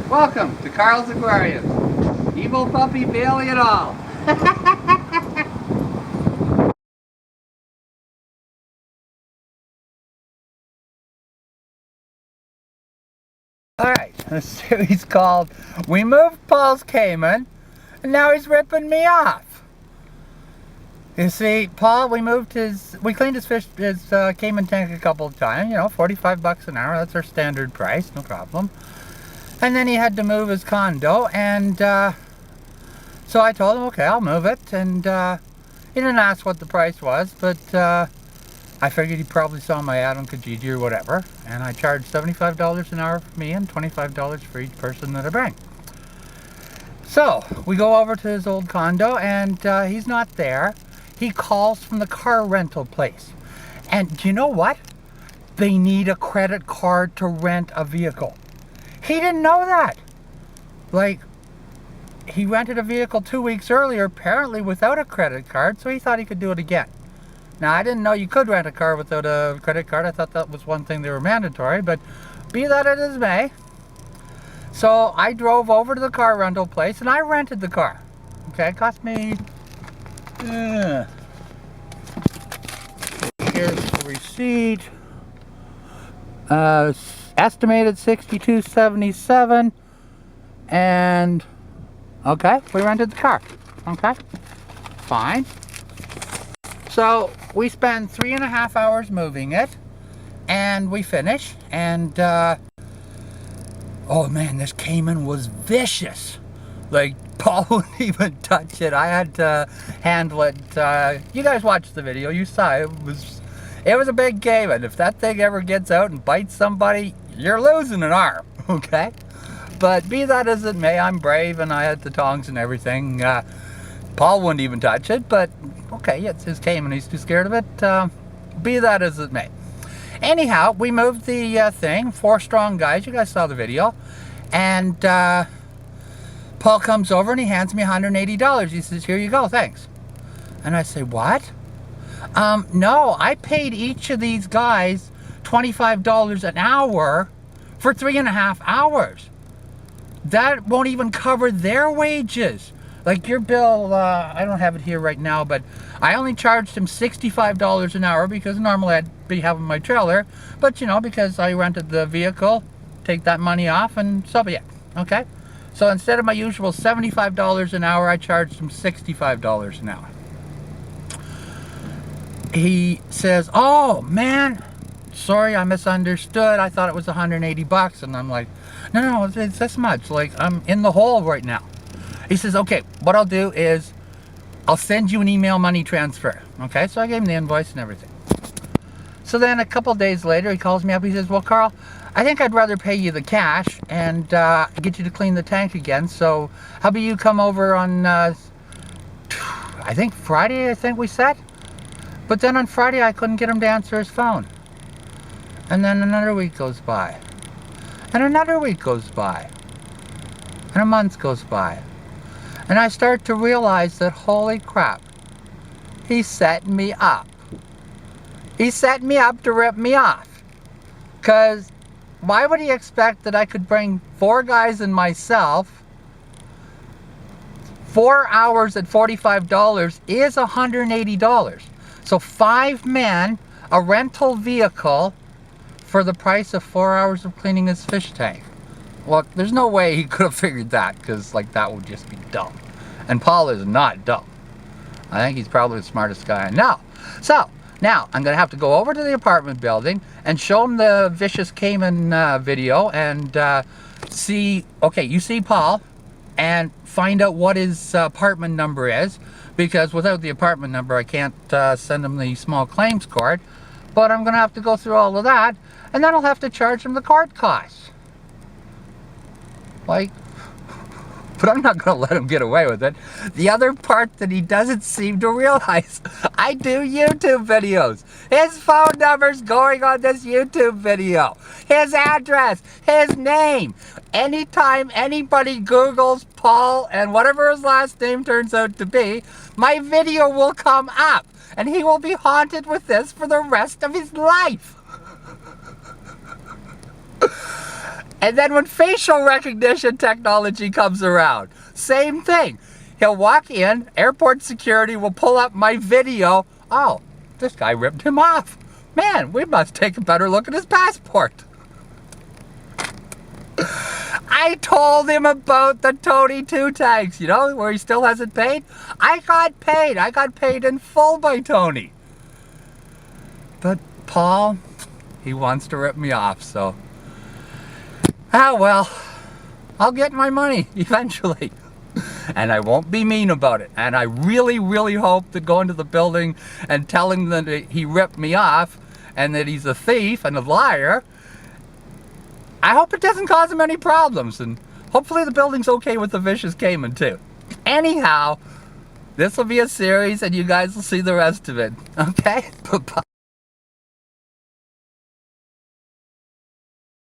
Welcome to Carl's Aquarium. Evil puppy Bailey and all. Alright, this series called We Moved Paul's Cayman and now he's ripping me off. You see, Paul, we cleaned his Cayman tank a couple of times, you know, 45 bucks an hour, that's our standard price, no problem. And then he had to move his condo, and so I told him, okay, I'll move it, and he didn't ask what the price was, but I figured he probably saw my ad on Kijiji or whatever, and I charged $75 an hour for me and $25 for each person that I bring. So, we go over to his old condo, and he's not there. He calls from the car rental place. And do you know what? They need a credit card to rent a vehicle. He didn't know that. Like, he rented a vehicle 2 weeks earlier, apparently without a credit card, so he thought he could do it again. Now, I didn't know you could rent a car without a credit card. I thought that was one thing they were mandatory, but be that as it may. So I drove over to the car rental place and I rented the car. Okay, it cost me, here's the receipt. Estimated $62.77, and okay, we rented the car. Okay, fine. So we spend 3.5 hours moving it, and we finish, and oh man, this Cayman was vicious. Like, Paul wouldn't even touch it. I had to handle it. You guys watched the video, you saw it. It was a big Cayman. If that thing ever gets out and bites somebody, you're losing an arm, okay? But be that as it may, I'm brave and I had the tongs and everything. Paul wouldn't even touch it, but okay, it's his Cayman, he's too scared of it. Be that as it may. Anyhow, we moved the thing, 4 strong guys, you guys saw the video, and Paul comes over and he hands me $180. He says, here you go, thanks. And I say, what? No, I paid each of these guys $25 an hour for 3.5 hours. That won't even cover their wages. Like your bill, I don't have it here right now, but I only charged him $65 an hour because normally I'd be having my trailer. But you know, because I rented the vehicle, take that money off and so be it, okay? So instead of my usual $75 an hour, I charged him $65 an hour. He says, oh man, sorry, I misunderstood. I thought it was 180 bucks. And I'm like, no, it's this much. Like, I'm in the hole right now. He says, okay, what I'll do is I'll send you an email money transfer. Okay, so I gave him the invoice and everything. So then a couple days later, he calls me up. He says, well, Carl, I think I'd rather pay you the cash and get you to clean the tank again. So how about you come over on, I think Friday, we said. But then on Friday, I couldn't get him to answer his phone. And then another week goes by. And another week goes by. And a month goes by. And I start to realize that, holy crap, he's setting me up. He's setting me up to rip me off. Because why would he expect that I could bring 4 guys and myself? 4 hours at $45 is $180. So 5 men, a rental vehicle, for the price of 4 hours of cleaning his fish tank. Well, there's no way he could have figured that, because like that would just be dumb. And Paul is not dumb. I think he's probably the smartest guy I know. So now I'm gonna have to go over to the apartment building and show him the vicious Cayman video and see. Okay, you see Paul, and find out what his apartment number is. Because without the apartment number, I can't send him the small claims court. But I'm going to have to go through all of that, and then I'll have to charge him the court costs. Like, but I'm not going to let him get away with it. The other part that he doesn't seem to realize, I do YouTube videos. His phone number's going on this YouTube video. His address, his name. Anytime anybody Googles Paul and whatever his last name turns out to be, my video will come up. And he will be haunted with this for the rest of his life. And then when facial recognition technology comes around, same thing. He'll walk in, airport security will pull up my video. Oh, this guy ripped him off. Man, we must take a better look at his passport. I told him about the Tony 2 tags, you know, where he still hasn't paid. I got paid. I got paid in full by Tony. But Paul, he wants to rip me off, so. Ah, well, I'll get my money eventually. And I won't be mean about it. And I really, really hope that going to the building and telling them that he ripped me off and that he's a thief and a liar, I hope it doesn't cause him any problems. And hopefully the building's okay with the vicious Cayman too. Anyhow, this will be a series and you guys will see the rest of it. Okay? Bye-bye.